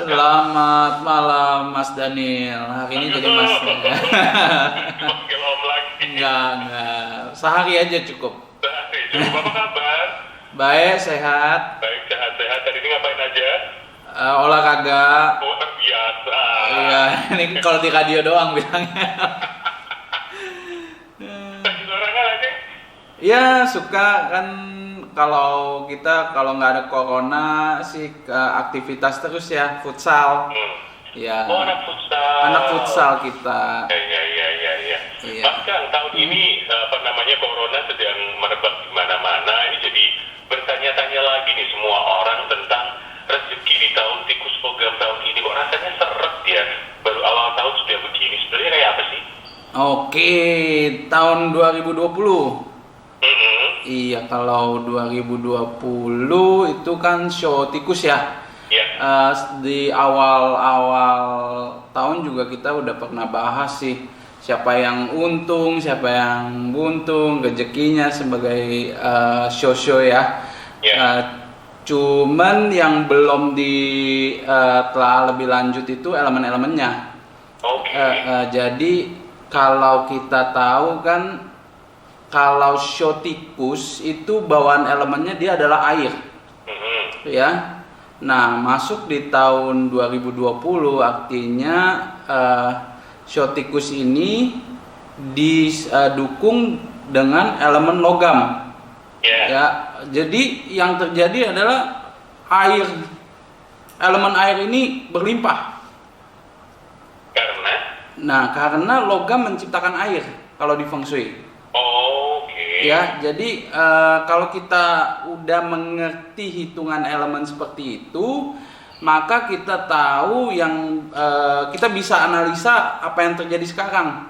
Selamat malam Mas Daniel. Hari ini jadi Mas. Panggil Om lagi. Enggak. Sehari aja cukup. Coba apa kabar? Baik, sehat. Baik, sehat-sehat. Hari ini ngapain aja? Olahraga. Luar biasa. Iya, ini kalau di radio doang bilangnya. Lagi olahraga aja? Ya, suka kan kalau nggak ada corona sih aktivitas terus ya, futsal. Ya. Oh, anak futsal. Anak futsal kita. Iya. Iya. Mas Kang, tahun ini corona sedang merebak di mana-mana. Ini jadi bertanya-tanya lagi nih semua orang tentang rezeki di tahun tikus logam tahun ini. Kok rasanya seret ya? Baru awal tahun sudah begini. Sebenarnya kayak apa sih? Oke, tahun 2020. Iya, kalau 2020 itu kan show tikus ya. Iya. Di awal-awal tahun juga kita udah pernah bahas sih siapa yang untung, siapa yang buntung, rezekinya sebagai show-show ya. Iya. Cuman yang belum telah lebih lanjut itu elemen-elemennya. Oke. Jadi kalau kita tahu kan, kalau show tikus itu bawaan elemennya dia adalah air, ya. Nah, masuk di tahun 2020 artinya show tikus ini didukung dengan elemen logam, ya. Jadi yang terjadi adalah elemen air ini berlimpah. Karena logam menciptakan air kalau di Feng Shui. Ya, jadi kalau kita udah mengerti hitungan elemen seperti itu, maka kita tahu kita bisa analisa apa yang terjadi sekarang.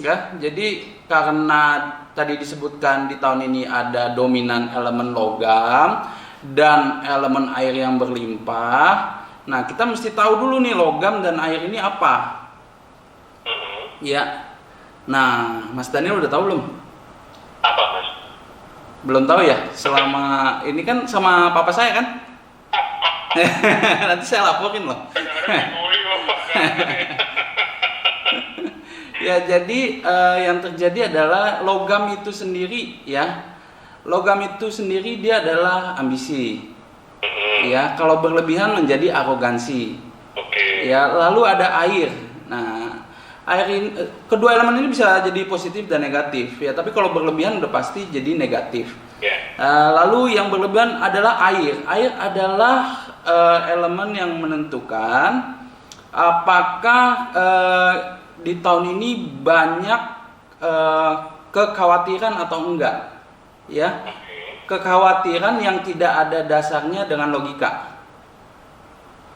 Ya, jadi karena tadi disebutkan di tahun ini ada dominan elemen logam dan elemen air yang berlimpah. Nah, kita mesti tahu dulu nih logam dan air ini apa. Ya. Nah, Mas Daniel udah tahu belum? Apa, Mas? Belum tahu ya? Selama ini kan sama papa saya kan? Nanti saya laporin loh. Ya, jadi yang terjadi adalah logam itu sendiri ya. Logam itu sendiri dia adalah ambisi. Ya, kalau berlebihan menjadi arogansi. Ya, lalu ada air. Nah, kedua elemen ini bisa jadi positif dan negatif ya, tapi kalau berlebihan udah pasti jadi negatif. Lalu yang berlebihan adalah air. Air adalah elemen yang menentukan apakah di tahun ini banyak kekhawatiran atau enggak ya. Kekhawatiran yang tidak ada dasarnya dengan logika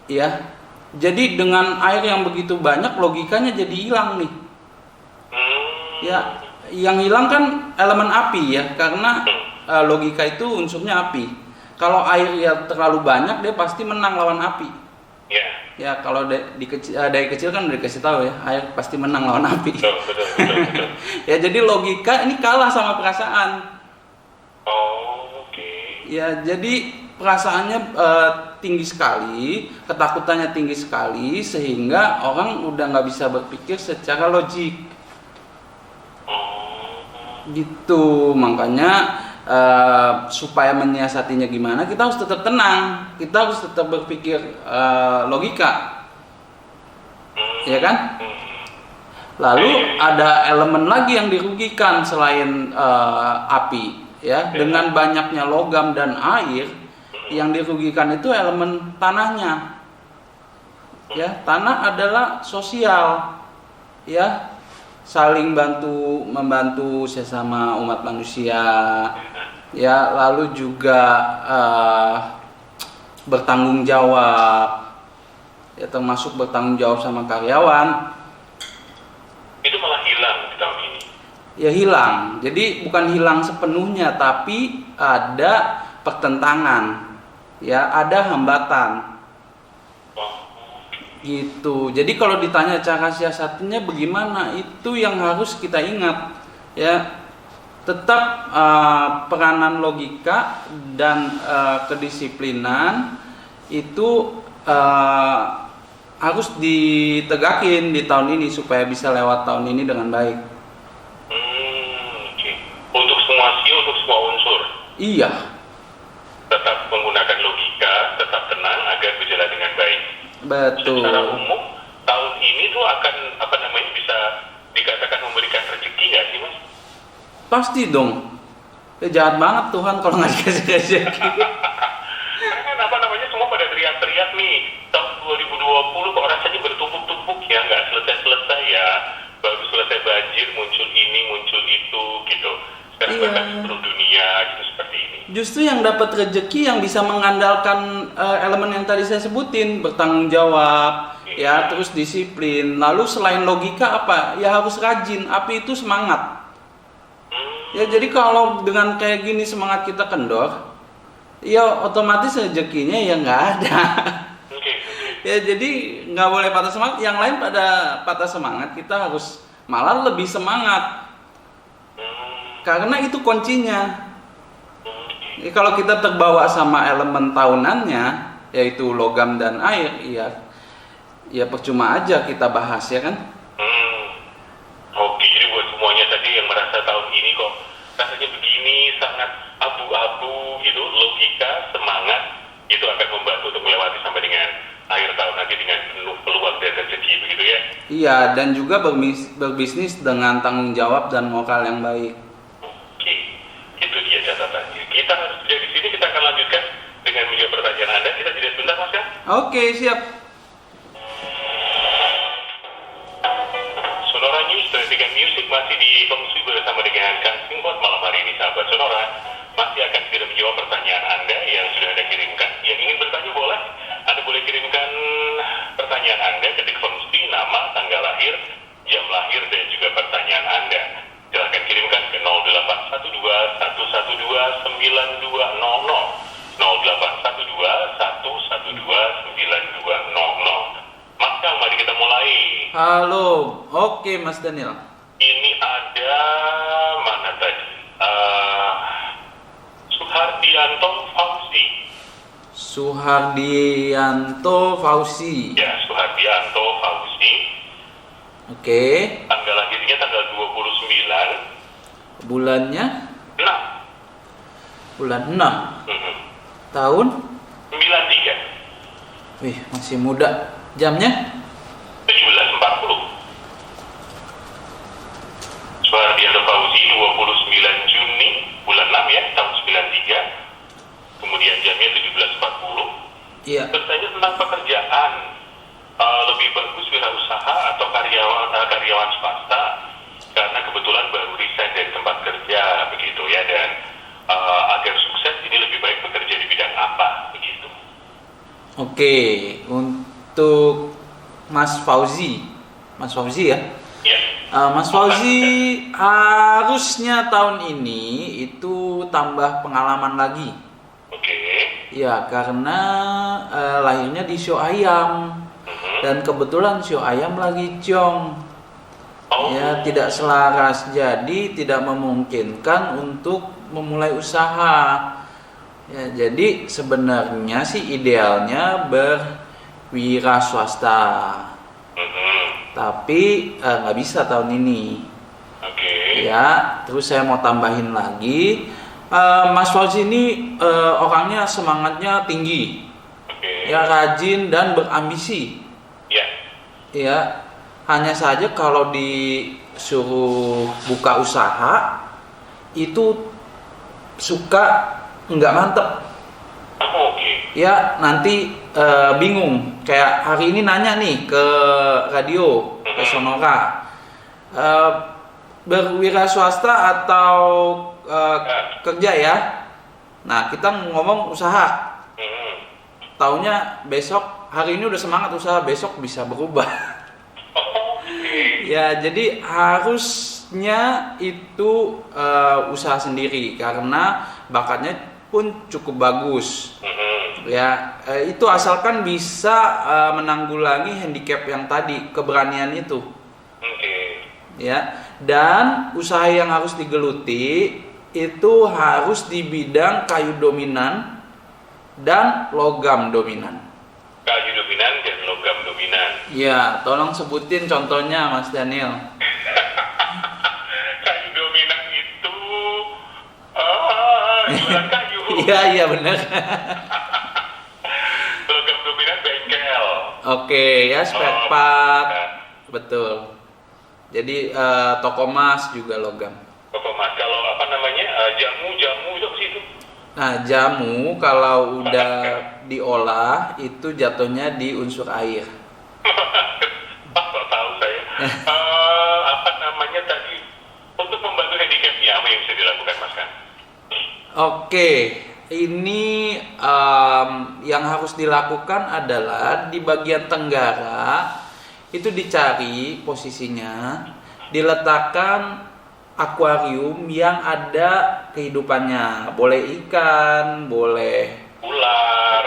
ya. Jadi dengan air yang begitu banyak, logikanya jadi hilang nih. Ya, yang hilang kan elemen api ya, karena logika itu unsurnya api. Kalau air yang terlalu banyak, dia pasti menang lawan api. Ya, kalau dari kecil kan udah dikasih tahu ya, air pasti menang lawan api. Betul. Ya, jadi logika ini kalah sama perasaan. Ya, jadi perasaannya tinggi sekali, ketakutannya tinggi sekali, sehingga orang udah nggak bisa berpikir secara logik. Gitu, makanya supaya menyiasatinya gimana, kita harus tetap tenang, kita harus tetap berpikir logika, ya kan? Lalu ada elemen lagi yang dirugikan selain api, ya, dengan banyaknya logam dan air. Yang dirugikan itu elemen tanahnya. Ya, tanah adalah sosial. Ya, saling membantu sesama umat manusia. Ya, lalu juga bertanggung jawab. Ya, termasuk bertanggung jawab sama karyawan. Itu malah hilang di tahun ini. Ya, hilang. Jadi bukan hilang sepenuhnya, tapi ada pertentangan. Ya, ada hambatan. Gitu. Jadi kalau ditanya cara siasatinya bagaimana, itu yang harus kita ingat. Ya, tetap peranan logika dan kedisiplinan itu eh, harus ditegakin di tahun ini supaya bisa lewat tahun ini dengan baik. Oke. Untuk semua sio, untuk semua unsur, Iya, tetap menggunakan logika, tetap tenang agar berjalan dengan baik. betul. Secara umum, tahun ini tuh akan bisa dikatakan memberikan rezeki nggak sih, Mas? Pasti dong. Ya, jahat banget Tuhan kalau nggak dikasih rezeki. Karena kan semua pada teriak-teriak nih, tahun 2020 kok rasanya bertumpuk-tumpuk ya, nggak selesai-selesai ya, baru selesai banjir, muncul ini, muncul itu, gitu. Sekarang Iya. bahkan seluruh dunia gitu seperti ini. Justru yang dapat rezeki yang bisa mengandalkan elemen yang tadi saya sebutin, bertanggung jawab, ya, terus disiplin. Lalu selain logika apa? Ya harus rajin. Api itu semangat. Ya jadi kalau dengan kayak gini semangat kita kendor, ya otomatis rezekinya ya nggak ada. Oke. Ya jadi nggak boleh patah semangat. Yang lain pada patah semangat, kita harus malah lebih semangat. Karena itu kuncinya. Ya, kalau kita terbawa sama elemen tahunannya, yaitu logam dan air, ya percuma aja kita bahas ya kan. Oke, jadi buat semuanya tadi yang merasa tahun ini kok rasanya begini, sangat abu-abu gitu, logika, semangat, itu akan membantu untuk melewati sampai dengan akhir tahun nanti dengan penuh peluang dan rezeki begitu ya. Iya, dan juga berbisnis dengan tanggung jawab dan moral yang baik. Oke, itu dia catatannya. Kita harus dari sini, kita akan lanjutkan dengan menjawab pertanyaan Anda. Kita jeda sebentar, Mas ya. Oke, siap. Sonora News, Trending Music masih di Feng Shui bersama dengan Kang Singbot malam hari ini, sahabat Sonora. Masih akan segera menjawab pertanyaan Anda yang sudah Anda kirimkan. Yang ingin bertanya boleh, Anda boleh kirimkan pertanyaan Anda, ketik Feng Shui, nama, tanggal lahir, jam lahir, dan juga pertanyaan Anda. Silahkan kirimkan ke 0812-112-9200. 0812-112-9200. Mas Kang, mari kita mulai. Halo, oke Mas Daniel. Ini ada mana tadi? Suhardianto Fauzi. Suhardianto Fauzi. Ya, Suhardianto Fauzi. Oke. Tanggal lahirnya tanggal 29 Bulannya 6. bulan 6. Mhm. Tahun? 93. Wih, masih muda. Jamnya? 17.40. Suhardianto Fauzi 29 Juni bulan 6 ya, tahun 93. Kemudian jamnya 17.40. Iya. Bertanya tentang pekerjaan, lebih bagus wirausaha atau karyawan swasta, karena kebetulan baru resign dari tempat kerja begitu ya, dan agar sukses ini lebih baik bekerja di bidang apa begitu. Oke, untuk Mas Fauzi ya. Ya. Mas Fauzi harusnya tahun ini itu tambah pengalaman lagi. Oke. Ya, karena lahirnya di Sio Ayam. Dan kebetulan Sio Ayam lagi jong. Oh. Ya, tidak selaras, jadi tidak memungkinkan untuk memulai usaha. Ya, jadi sebenarnya sih idealnya berwira swasta. Tapi nggak bisa tahun ini. Oke. Ya, terus saya mau tambahin lagi, Mas Fauzi ini orangnya semangatnya tinggi, Oke. ya rajin dan berambisi. Ya. Ya, hanya saja kalau disuruh buka usaha itu suka nggak mantep. Oke. Ya, nanti bingung. Kayak hari ini nanya nih ke radio, ke Sonora, berwira swasta atau kerja ya. Nah, kita ngomong usaha. Taunya besok, hari ini udah semangat usaha, besok bisa berubah. Ya, jadi harusnya itu usaha sendiri karena bakatnya pun cukup bagus. Ya, itu asalkan bisa menanggulangi handicap yang tadi, keberanian itu. Ya, dan usaha yang harus digeluti itu harus di bidang kayu dominan dan logam dominan. Kayu Ya, tolong sebutin contohnya Mas Daniel. Kayu dominan itu jualan kayu. Iya, iya benar. Logam dominan bengkel. Oke, ya spare part. Betul. Jadi toko emas juga logam. Toko emas. Kalau apa namanya jamu itu apa sih itu? Nah, jamu kalau udah diolah itu jatuhnya di unsur air. Kok tahu saya. Apa namanya tadi untuk membantu handicapnya apa yang bisa dilakukan Mas Kan? Oke, ini yang harus dilakukan adalah di bagian tenggara itu dicari posisinya, diletakkan akuarium yang ada kehidupannya. Boleh ikan, boleh Ular.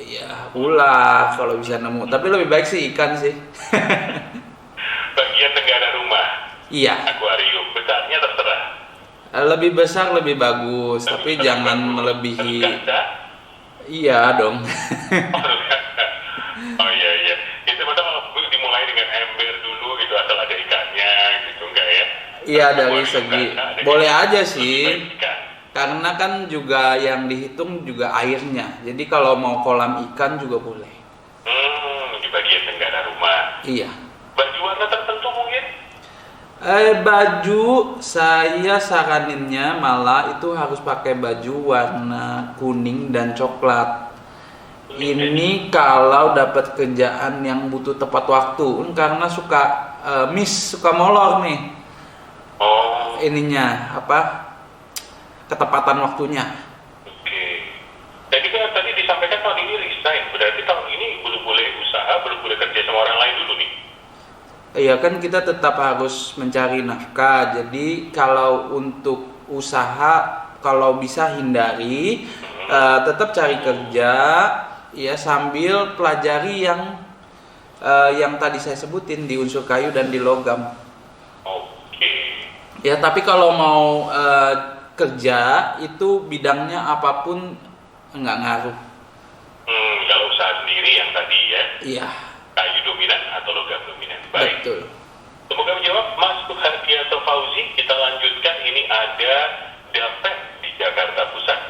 ya ular kalau bisa nemu. Tapi lebih baik sih ikan sih. Bagian tenggara rumah. Iya, Akuarium. Besarnya terserah. lebih besar lebih bagus, tapi Lebih jangan bagus. melebihi. Harus kaca. Iya dong. Oh iya iya. Itu betul dimulai dengan ember dulu gitu asal ada ikannya gitu enggak ya? Iya dari Akuarium segi kaca, ada boleh ikan. aja Lebih sih. baik ikan. Karena kan juga yang dihitung juga airnya. Jadi kalau mau kolam ikan juga boleh. Di bagian tenggara rumah. Iya. Baju warna tertentu mungkin? Baju saya saraninnya malah itu harus pakai baju warna kuning dan coklat. Ini kalau dapat kerjaan yang butuh tepat waktu, karena suka miss, suka molor nih. Oh, Ininya apa? Ketepatan waktunya. oke. Jadi kan tadi disampaikan tahun ini resign, berarti tahun ini belum boleh usaha, belum boleh kerja sama orang lain dulu nih. Iya kan kita tetap harus mencari nafkah. Jadi kalau untuk usaha kalau bisa hindari, tetap cari kerja ya sambil pelajari yang tadi saya sebutin di unsur kayu dan di logam. Oke. Ya tapi kalau mau kerja itu bidangnya apapun nggak ngaruh. Kalau usaha sendiri yang tadi ya, Iya, kayu dominan atau logam dominan. Baik. betul. Semoga menjawab Mas Suhardianto Fauzi. Kita lanjutkan, ini ada Daven di Jakarta Pusat.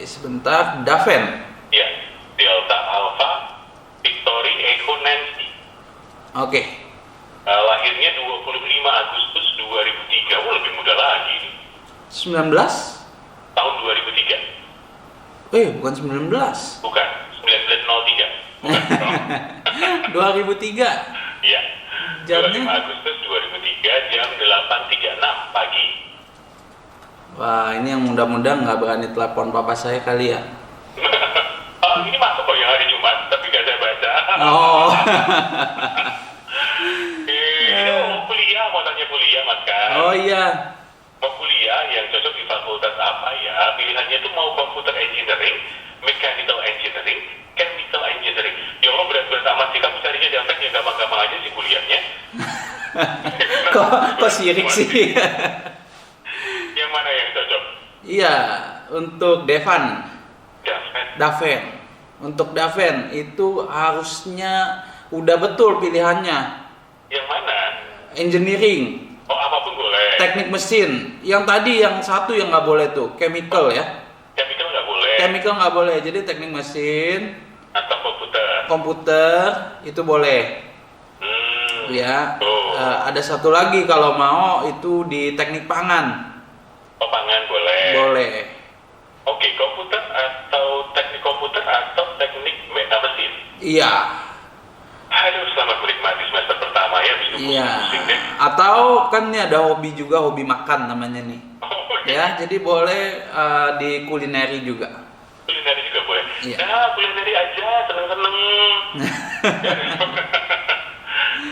Sebentar, Daven. Ya, Delta Alpha Victory Echo Nancy. Oke. Lahirnya 25 Agustus 2003. Lebih muda lagi nih. 19? Tahun 2003. Bukan 19. Bukan, 1903. Bukan. 2003. Iya. Jamnya? 25 Agustus 2003 jam 8.36 pagi. Wah, ini yang muda-muda nggak berani telepon papa saya kali ya. Ini masuk kok yang hari Jumat, tapi gak saya baca. Oh. Ini mau kuliah, mau tanya kuliah Mas Kan. Oh iya. Mau kuliah yang cocok di fakultas apa ya? Pilihannya tuh mau computer engineering, mechanical engineering, chemical engineering. Ya Allah, berat-berat amat sih kamu carinya di Ampek yang gampang-gampang aja sih kuliahnya. Kok sirik sih? Yang mana yang cocok? Iya, untuk Devan, Daven. Daven. Untuk Daven itu harusnya udah betul pilihannya. Yang mana? Engineering, Oh, apapun boleh. teknik mesin. Yang tadi yang satu yang nggak boleh tuh, chemical ya. Chemical nggak boleh. Chemical nggak boleh. Jadi teknik mesin, Atau komputer. komputer itu boleh. Ya. Oh. Ada satu lagi kalau mau itu di teknik pangan. Pangan boleh. Boleh. Oke, komputer atau teknik komputer atau teknik mesin. Iya. Aduh, selamat menikmati semester pertama ya, habis itu Iya. pusing deh. Atau kan ini ada hobi juga, hobi makan namanya nih. Oh, Ya, jadi boleh di kulineri juga. kulineri juga boleh. Iya. Nah, kulineri aja, seneng-seneng.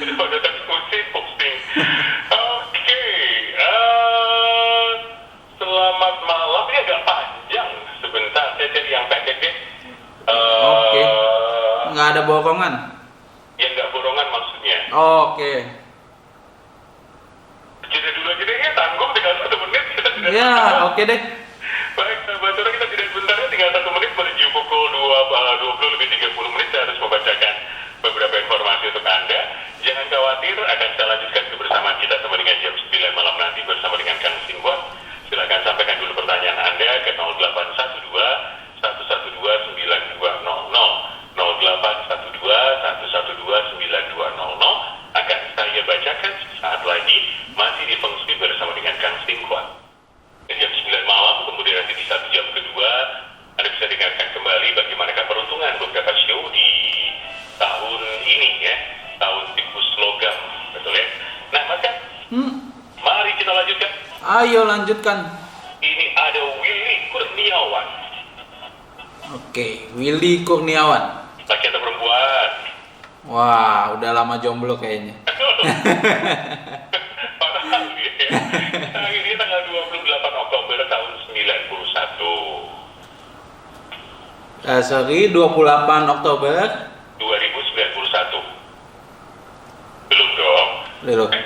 Jadi pada teknik mesin, posting. Oke, selamat malam. Ini agak panjang. Sebentar, saya cari yang pendek deh. Oke. Nggak ada borongan. Yang nggak borongan maksudnya. Oke. Jeda dulu aja deh ya, tanggung tinggal 1 menit. Kita jeda Ya, sebentar. oke deh. Baik, sahabat sore, kita jeda sebentar ya, tinggal 1 menit menuju pukul 20 lebih 30 menit. Saya harus membacakan beberapa informasi saya lanjutkan kebersamaan kita sama dengan jam 9 malam nanti bersama dengan Kang Singwa. Silakan sampaikan dulu pertanyaan Anda ke 0812 112 9200 0812 112 9200. Akan saya bacakan saat lagi masih di Feng Shui bersama dengan Kang Singwa. Jam 9 malam, kemudian nanti di 1 jam kedua Anda bisa dengarkan kembali bagaimanakah peruntungan beberapa show di tahun ini ya, tahun tikus logam, betul ya? Nah, maka mari kita lanjutkan. Ayo lanjutkan. Ini ada Willy Kurniawan. Oke, Willy Kurniawan. Laki atau perempuan? Wah, udah lama jomblo kayaknya. Padahal ya. Nah, ini tanggal 28 Oktober tahun 91. Sorry, 28 Oktober 2091. Belum dong. Belum. 91.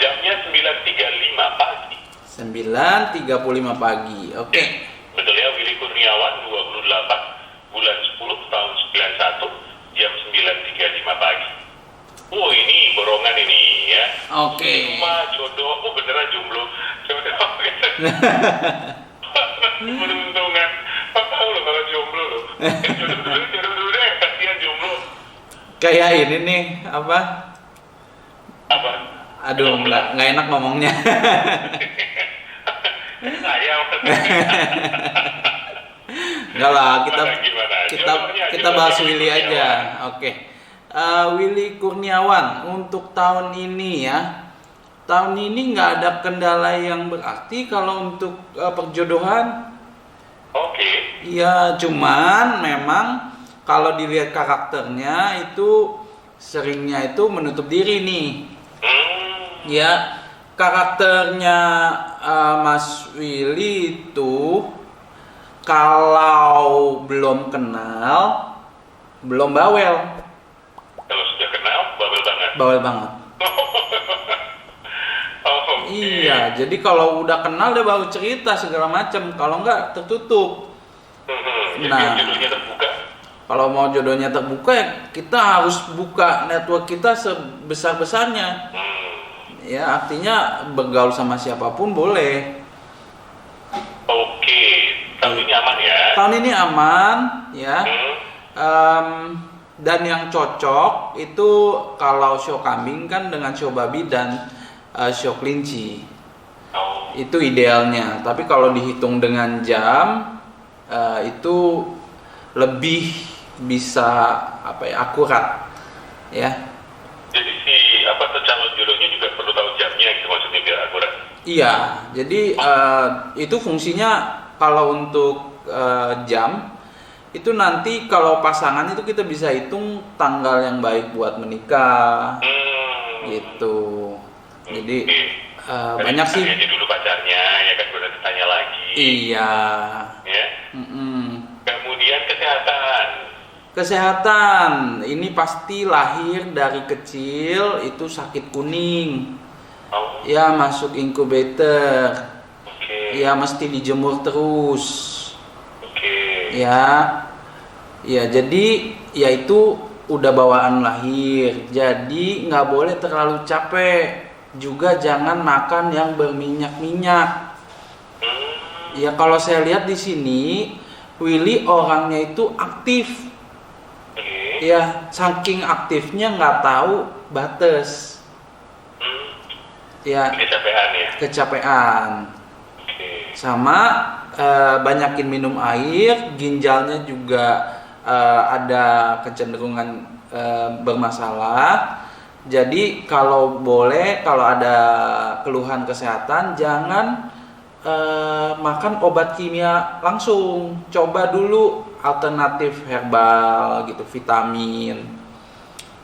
Jamnya 9.35 pagi. 9.35 pagi. Oke. Betul ya, Willy Kurniawan 28 bulan 10 tahun 91 jam 9.35 pagi. Oh, ini borongan ini ya. Oke. Cuma jodoh, oh beneran jomblo. Jodoh. Beruntungan. Apa tahu lo kalau jomblo lo. Jodoh dulu deh, kasihan jomblo. Kayak ini nih, apa? Apa? Aduh, nggak enak ngomongnya. Saya Enggak lah, Gimana? kita bahas Willy aja. Oke. Willy Kurniawan untuk tahun ini ya. Tahun ini nggak ada kendala yang berarti kalau untuk perjodohan. Oke. Iya, cuman memang kalau dilihat karakternya itu seringnya itu menutup diri nih. Ya, karakternya Mas Willy itu kalau belum kenal, belum bawel. Kalau sudah kenal, bawel banget. Bawel banget. Oh, Iya, jadi kalau udah kenal dia baru cerita segala macam. Kalau enggak tertutup. Jadi Nah. judulnya terbuka. Kalau mau jodohnya terbuka ya kita harus buka network kita sebesar-besarnya. Ya, artinya bergaul sama siapapun boleh. Oke, tahun ini aman ya. Tahun ini aman, ya. Dan yang cocok itu kalau show kambing kan dengan show babi dan show kelinci. Oh, Itu idealnya. Tapi kalau dihitung dengan jam itu lebih bisa akurat, ya. jadi si calon jodohnya juga perlu tahu jamnya gitu maksudnya biar akurat. Iya, jadi itu fungsinya kalau untuk jam itu nanti kalau pasangan itu kita bisa hitung tanggal yang baik buat menikah, gitu. Jadi banyak sih. Jadi dulu pacarnya ya kan udah ditanya lagi. Iya. Ya. Kemudian Kesehatan ini pasti lahir dari kecil itu sakit kuning. Oh, Ya masuk inkubator. oke. Ya mesti dijemur terus. Oke. Ya jadi ya itu udah bawaan lahir. Jadi nggak boleh terlalu capek. Juga jangan makan yang berminyak-minyak. Ya kalau saya lihat di sini Willy orangnya itu aktif. Oke. Ya saking aktifnya nggak tahu batas. Ya Kecapean ya. kecapean. Oke. Sama banyakin minum air, ginjalnya juga ada kecenderungan bermasalah. Jadi kalau boleh, kalau ada keluhan kesehatan jangan makan obat kimia langsung. Coba dulu alternatif herbal gitu, vitamin.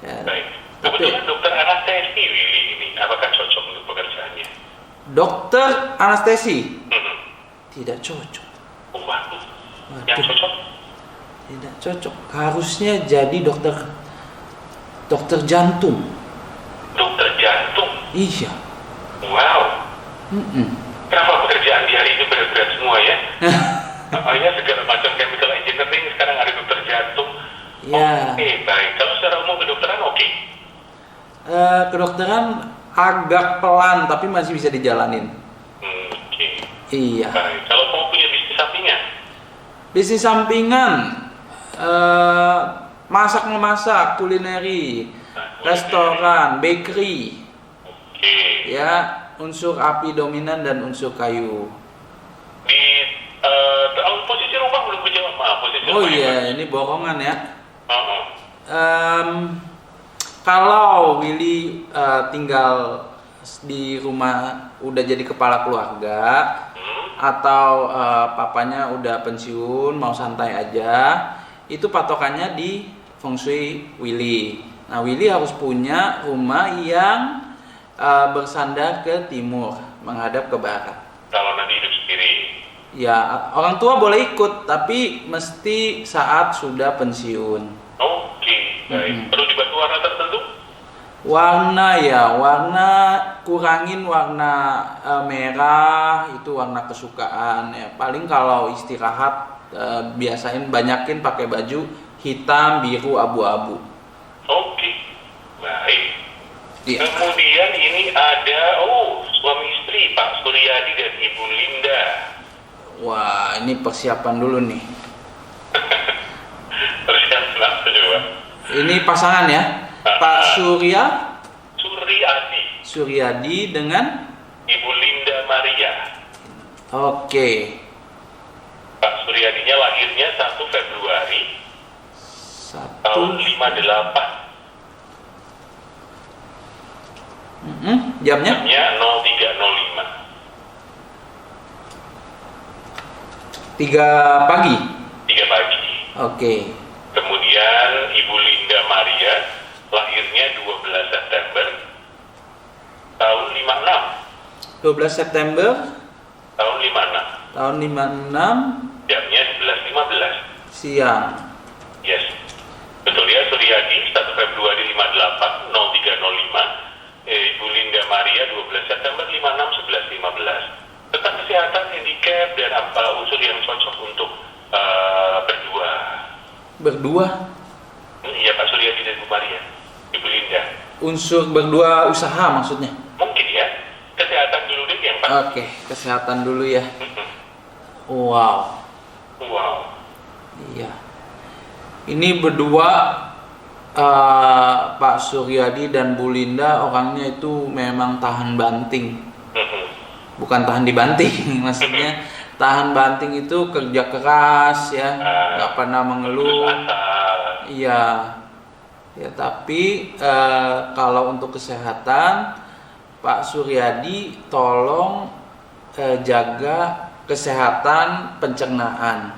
Ya. Baik. Tapi Kebetulan dokter anestesi Willy ini apakah cocok untuk pekerjaannya? dokter anestesi tidak cocok. Oh, bagus. Waduh. Yang cocok? Tidak cocok. Harusnya jadi dokter jantung. Dokter jantung. Iya. Wow. Kenapa pekerjaan di hari ini berat-berat semua ya? Makanya segala macam chemical engineering sekarang ada dokter jantung. Ya. Oke, baik. Kalau secara umum kedokteran oke. Kedokteran agak pelan tapi masih bisa dijalanin. Oke. Iya. Baik. Kalau mau punya bisnis sampingan, Bisnis sampingan, masak memasak, kulineri, restoran, bakery, oke. ya, unsur api dominan dan unsur kayu. Di posisi rumah belum kejawab, maaf. Posisi Oh rumah yang iya, ini bohongan ya. Uh-uh. Kalau Willy tinggal di rumah udah jadi kepala keluarga, atau papanya udah pensiun mau santai aja, itu patokannya di Feng Shui Willy. Nah, Willy harus punya rumah yang bersandar ke timur, menghadap ke barat. Kalau nanti hidup sendiri. Ya, orang tua boleh ikut, tapi mesti saat sudah pensiun. Oke, baik. Perlu dibantu warna tertentu? Warna ya, kurangin warna merah, itu warna kesukaan ya. Paling kalau istirahat biasain banyakin pakai baju hitam, biru, abu-abu. Oke, baik. Iya. Kemudian ini ada suami istri Pak Suryadi dan Ibu Linda. Wah, ini persiapan dulu nih. Persiapan apa coba? Ini pasangan ya, Pak Suryadi dengan Ibu Linda Maria. Oke. Pak Suryadinya lahirnya 1 Februari tahun 58. Jamnya? Jamnya 03.05. 3 pagi. 3 pagi. Oke. Kemudian Ibu Linda Maria lahirnya 12 September tahun 56. 12 September Tahun 56. tahun 56 Jamnya 11.15. siang. Yes. Betul ya, Suryadi 1 Februari 58 03.05. Ibu Linda Maria 12 September 56 11.15. Tentang kesehatan, handicap dan apa unsur yang cocok untuk berdua. Berdua? Iya, Pak Suryadi dan Bu Maria. Ibu Linda. Unsur berdua usaha maksudnya? Mungkin ya. Kesehatan dulu deh yang pasti. Oke, kesehatan dulu ya. Wow. Wow. Iya. Ini berdua Pak Suryadi dan Bu Linda orangnya itu memang tahan banting. Bukan tahan dibanting, maksudnya tahan banting itu kerja keras ya, nggak pernah mengeluh. Iya. Ya, tapi kalau untuk kesehatan Pak Suryadi tolong jaga kesehatan pencernaan.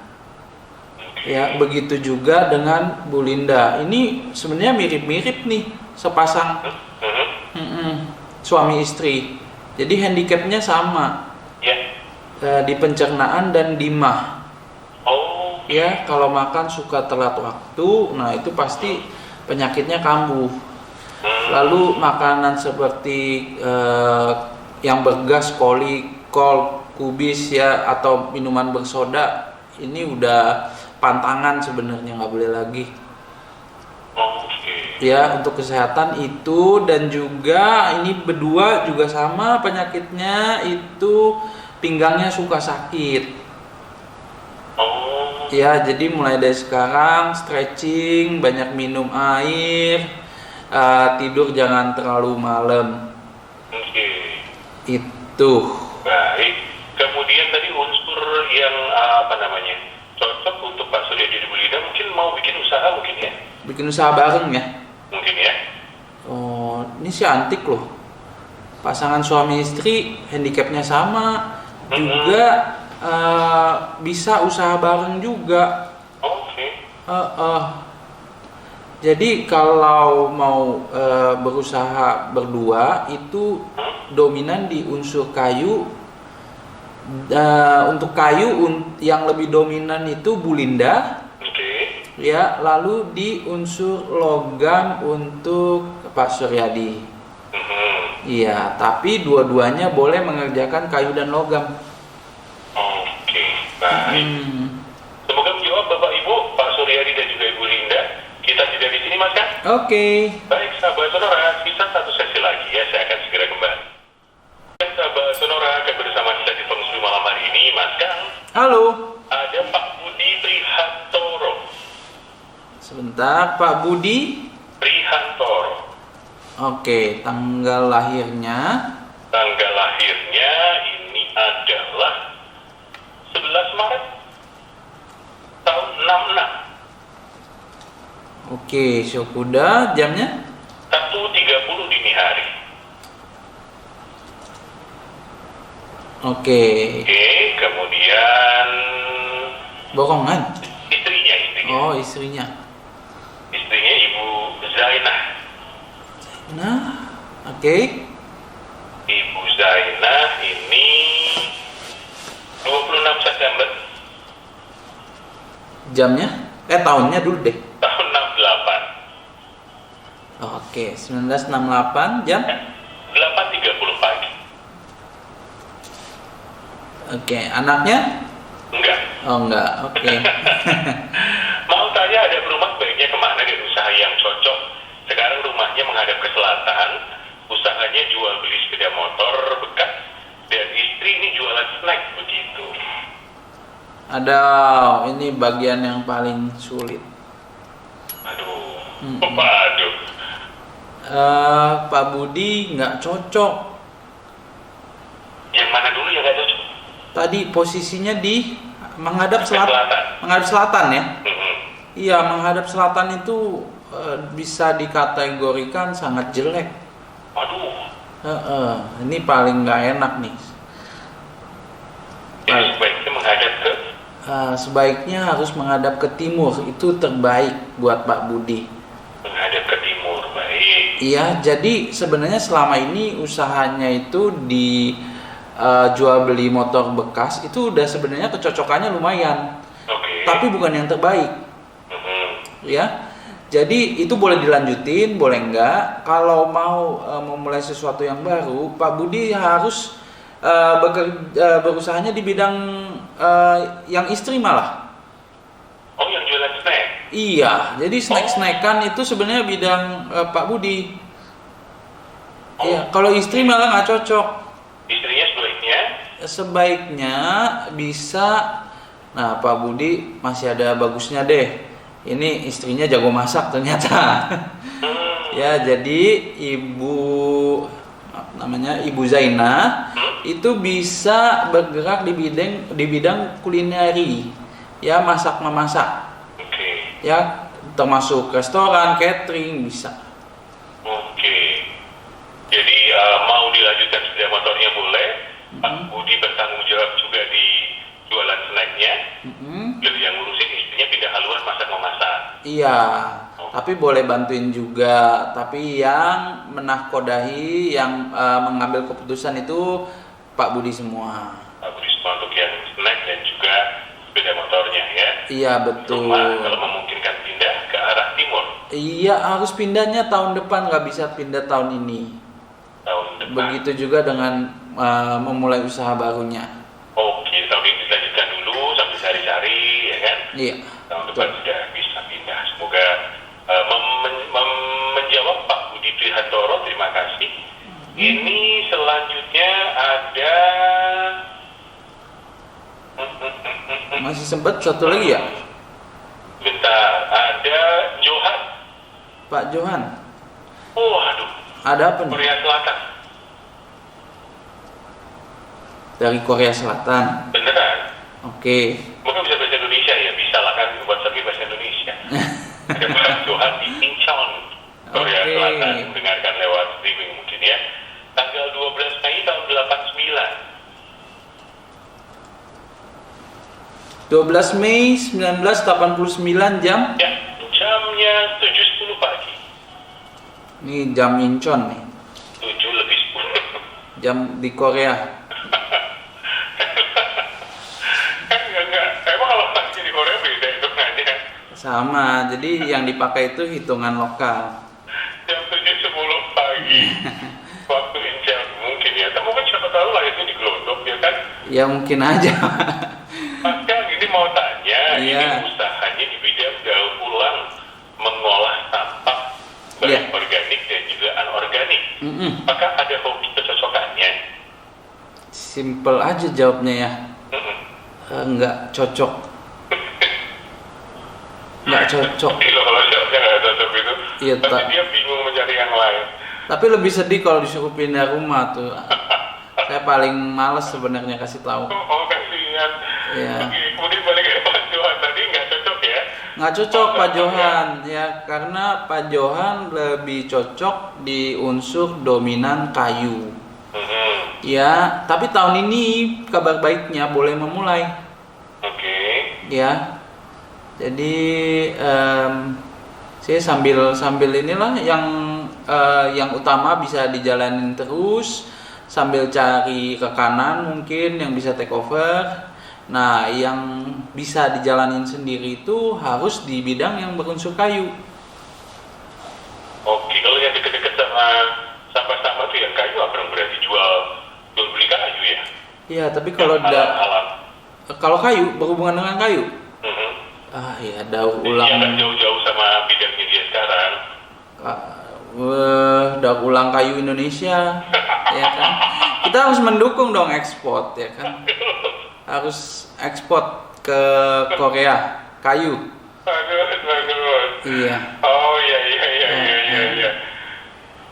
Ya, begitu juga dengan Bu Linda. Ini sebenarnya mirip-mirip nih sepasang suami istri. Jadi handicapnya sama. Di pencernaan dan di mah. Ya, kalau makan suka telat waktu, nah itu pasti penyakitnya kambuh. Lalu makanan seperti yang bergas, kol, kubis ya, atau minuman bersoda, ini udah pantangan sebenarnya, nggak boleh lagi. Ya, untuk kesehatan itu. Dan juga ini berdua juga sama penyakitnya, itu pinggangnya suka sakit. Ya, jadi mulai dari sekarang stretching, banyak minum air, tidur jangan terlalu malam. Itu. Baik. Kemudian tadi unsur yang cocok untuk Pak Suryadi dan Bu Linda, mungkin mau bikin usaha mungkin ya? Bikin usaha bareng ya? Mungkin ya. Oh, ini sih antik loh. Pasangan suami istri handicapnya sama, juga bisa usaha bareng juga. Jadi kalau mau berusaha berdua itu dominan di unsur kayu. Untuk kayu yang lebih dominan itu Bu Linda. Ya, lalu di unsur logam untuk Pak Suryadi. Iya, tapi dua-duanya boleh mengerjakan kayu dan logam. Baik. Semoga menjawab Bapak Ibu, Pak Suryadi dan juga Ibu Linda. Kita tidak di sini, Mas kan? Oke. Baik, sahabat Sonora, sisa satu sesi lagi ya, saya akan segera kembali. Dan sahabat Sonora, akan bersama kita di Feng Shui malam hari ini, Mas Kang. Halo. Ada Pak Budi Prihantoro. Sebentar, Pak Budi. Prihantoro. Oke, tanggal lahirnya. Tanggal lahirnya ini adalah 11 Maret tahun 66. Oke, show kuda, jamnya? 1.30 dini hari. Oke. Oke, kemudian Borongan. istrinya. Oh, istrinya. Istrinya Ibu Zainah. Nah, oke. Ibu Zainah ini 26 September Jamnya? Tahunnya dulu deh. tahun 68. Oke, 1968 jam. 8.30 pagi. Oke, anaknya? Enggak. Oh enggak, oke. Mau tanya ada rumah baiknya kemana dan usaha yang cocok. Sekarang rumahnya menghadap ke selatan. Usahanya jual beli sepeda motor bekas. Dan istri ini jualan snack begitu. Ada, ini bagian yang paling sulit. Aduh. Hmm. Waduh. Pak Budi nggak cocok. Yang mana dulu yang nggak cocok? Tadi posisinya di menghadap Selatan. selatan. Menghadap selatan ya? Mhm. Iya, menghadap selatan itu bisa dikategorikan sangat jelek. Aduh. Ini paling nggak enak nih. Jadi sebaiknya menghadap ke Sebaiknya harus menghadap ke timur, itu terbaik buat Pak Budi. menghadap ke timur. Baik. Iya, jadi sebenarnya selama ini usahanya itu di jual beli motor bekas itu udah sebenarnya kecocokannya lumayan, Oke. tapi bukan yang terbaik, Mhm. ya. Jadi itu boleh dilanjutin, boleh enggak. Kalau mau memulai sesuatu yang baru, Pak Budi harus berusahanya di bidang yang istri malah. Oh, yang jualan snack. Iya, jadi snack-snackan itu sebenarnya bidang Pak Budi. Iya, kalau istri malah nggak cocok. Istrinya sebaiknya Sebaiknya bisa. Nah, Pak Budi masih ada bagusnya deh. Ini istrinya jago masak ternyata. Ya, jadi Ibu Zainah itu bisa bergerak di bidang kulineri. Ya, masak memasak. oke. Ya, termasuk restoran, catering bisa. Oke. Jadi mau dilanjutkan sepeda motornya boleh. Pak Budi bertanggung jawab juga di jualan snacknya. Lebih yang ngurusin istrinya pindah haluan masak memasak. Iya, tapi boleh bantuin juga. Tapi yang menahkodahi, yang mengambil keputusan itu Pak Budi semua. Pak Budi semua untuk yang snack dan juga sepeda motornya ya. Iya, betul. Rumah kalau memungkinkan pindah ke arah timur Iya, harus pindahnya tahun depan, nggak bisa pindah tahun ini. tahun depan. Begitu juga dengan memulai usaha barunya. Oke, tahun ini dilanjutkan dulu sambil cari-cari ya kan. Iya. Tahun depan sudah bisa pindah. Semoga menjawab Pak Budi Prihantoro, terima kasih. Ini selanjutnya ada Masih sempat satu lagi ya, bentar, ada Johan. Pak Johan. Oh, aduh, Ada apa nih? Korea Selatan. Dari Korea Selatan. Beneran? Oke. Mungkin bisa bahasa Indonesia ya, bisa lah kan WhatsApp bahasa Indonesia. Ada Pak Johan di Incheon, Korea Oke. Selatan, mendengarkan lewat streaming mungkin ya. Tanggal 12 Mei tahun 89. 12 Mei 1989 jam. Ya, jamnya 7.10 pagi. Ini jam Incheon nih. 7 lebih 10. Jam di Korea. Enggak. Emang kalau pagi di Korea beda hitungannya. Sama, jadi yang dipakai itu hitungan lokal. Jam 7.10 pagi. Waktu Incheon mungkin ya. Tapi mungkin siapa tahu lah itu di Glodok ya kan. Ya mungkin aja. Mas Kang ini mau tanya, Iya. ini usahanya di bidang daur ulang mengolah sampah baik Iya. organik dan juga anorganik. Mm-mm. Maka ada hobi kecocokannya. Simple aja jawabnya ya. Mm-mm. Nggak cocok. Nggak cocok. Gila kalau jawabnya nggak cocok itu, Iya, tapi tak. dia bingung mencari yang lain. Tapi lebih sedih kalau disuruh pindah rumah tuh. Saya paling males sebenarnya kasih tahu. Oh kasihan. Iya. Oke, kemudian balik ke Pak Johan tadi nggak cocok ya? Nggak cocok Pak Johan ya, karena Pak Johan lebih cocok di unsur dominan kayu. Mhm. Ya, tapi tahun ini kabar baiknya boleh memulai. Oke. Ya, jadi saya sambil inilah yang utama bisa dijalanin terus, sambil cari ke kanan mungkin yang bisa take over. Nah, yang bisa dijalanin sendiri itu harus di bidang yang berunsur kayu. Oke, kalau yang deket-deket sama sampah-sampah tuh yang kayu apa dong, berarti jual beli kayu ya? Iya, tapi kalau Alam-alam. kalau kayu berhubungan dengan kayu, Mhm. ya daur Iya, ulang. nggak jauh-jauh sama bidangnya dia sekarang. Daur ulang kayu Indonesia, ya kan? Kita harus mendukung dong ekspor, ya kan? Harus ekspor ke Korea kayu. Bagus. Iya. Oh iya.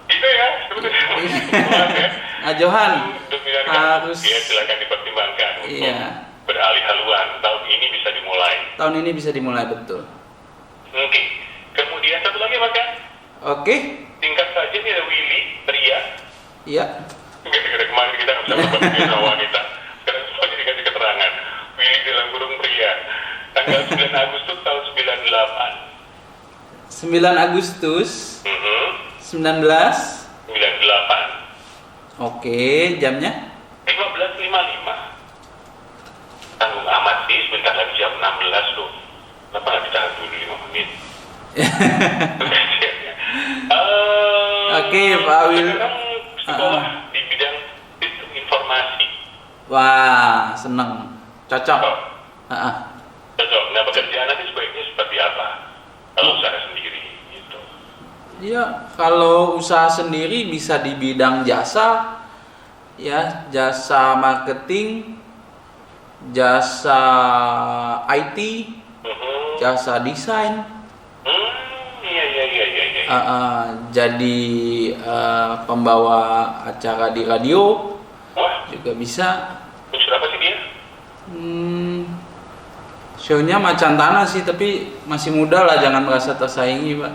Itu ya, sebetulnya. Ya. Nah, Johan Dominan harus ya, silakan dipertimbangkan untuk Iya. beralih haluan. Tahun ini bisa dimulai. tahun ini bisa dimulai betul. Oke. Kemudian satu lagi makan. Oke, Singkat saja nih ada Willy, pria. iya. Gara-gara kemarin kita nggak bisa berbagi sama wanita. Sekarang semuanya dikasih keterangan. Willy dalam kurung pria. Tanggal 9 Agustus tahun 98. 9 Agustus 19. 98. Oke, jamnya 15.55. Tanggung amat sih, sebentar lagi jam 16 loh. Kenapa nggak ditahan dulu 5 menit? Oke, Pak Wil. Sekarang sekolah di bidang sistem informasi. Wah, seneng. Cocok. Oh, Ah. cocok. Nah, pekerjaan nanti sebaiknya seperti apa? Kalau usaha sendiri gitu. Iya, kalau usaha sendiri bisa di bidang jasa, ya, jasa marketing, jasa IT, jasa desain, Iya. jadi pembawa acara di radio Wah, juga bisa. unsur apa sih dia? Show-nya Macan Tanah sih, tapi masih muda lah, jangan merasa tersaingi, Pak.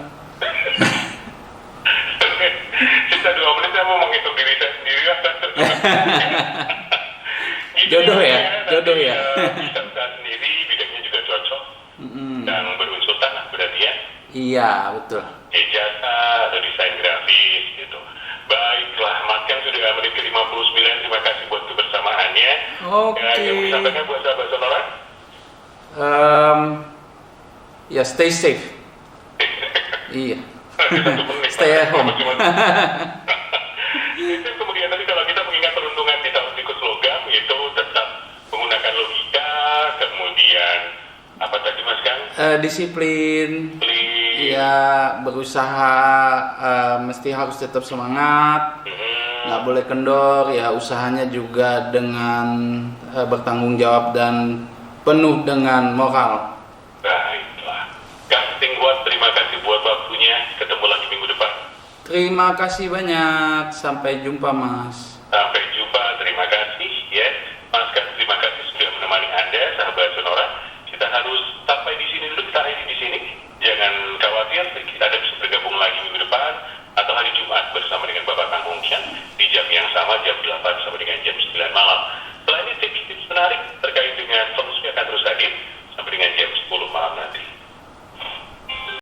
Sisa 2 menit saya mau menghitung diri saya sendiri. Jodoh ya, jodoh ya. Bisa usaha sendiri, bidangnya juga cocok. Dan berunsur tanah berarti ya. Iya, betul. Jasa atau desain grafis gitu. Baiklah, Makan sudah menit ke 59. Terima kasih buat kebersamaannya. Oke. Yang mau disampaikan buat sahabat Sonora? Ya, stay safe. Iya. Satu menit. Stay at home. Itu kemudian tadi kalau kita mengingat peruntungan di tahun tikus logam itu tetap menggunakan logika, kemudian apa tadi Mas Kang? Disiplin. Beli. Ya, berusaha mesti harus tetap semangat. Nggak boleh kendor. Ya, usahanya juga dengan bertanggung jawab dan penuh dengan moral. Baiklah. Casting buat terima kasih buat waktunya. Ketemu lagi minggu depan. Terima kasih banyak. Sampai jumpa, Mas. Sampai jumpa. Terima kasih ya. Mas Kang, terima kasih sudah menemani Anda, sahabat Sonora. Kita harus sampai di sini dulu, kita akhiri di sini. Jangan khawatir, kita ada bisa bergabung lagi minggu depan atau hari Jumat bersama dengan Bapak Kang Hongkian di jam yang sama, jam 8 sampai dengan jam 9 malam. Selain itu tips-tips menarik terkait dengan solusi akan terus hadir sampai dengan jam 10 malam nanti.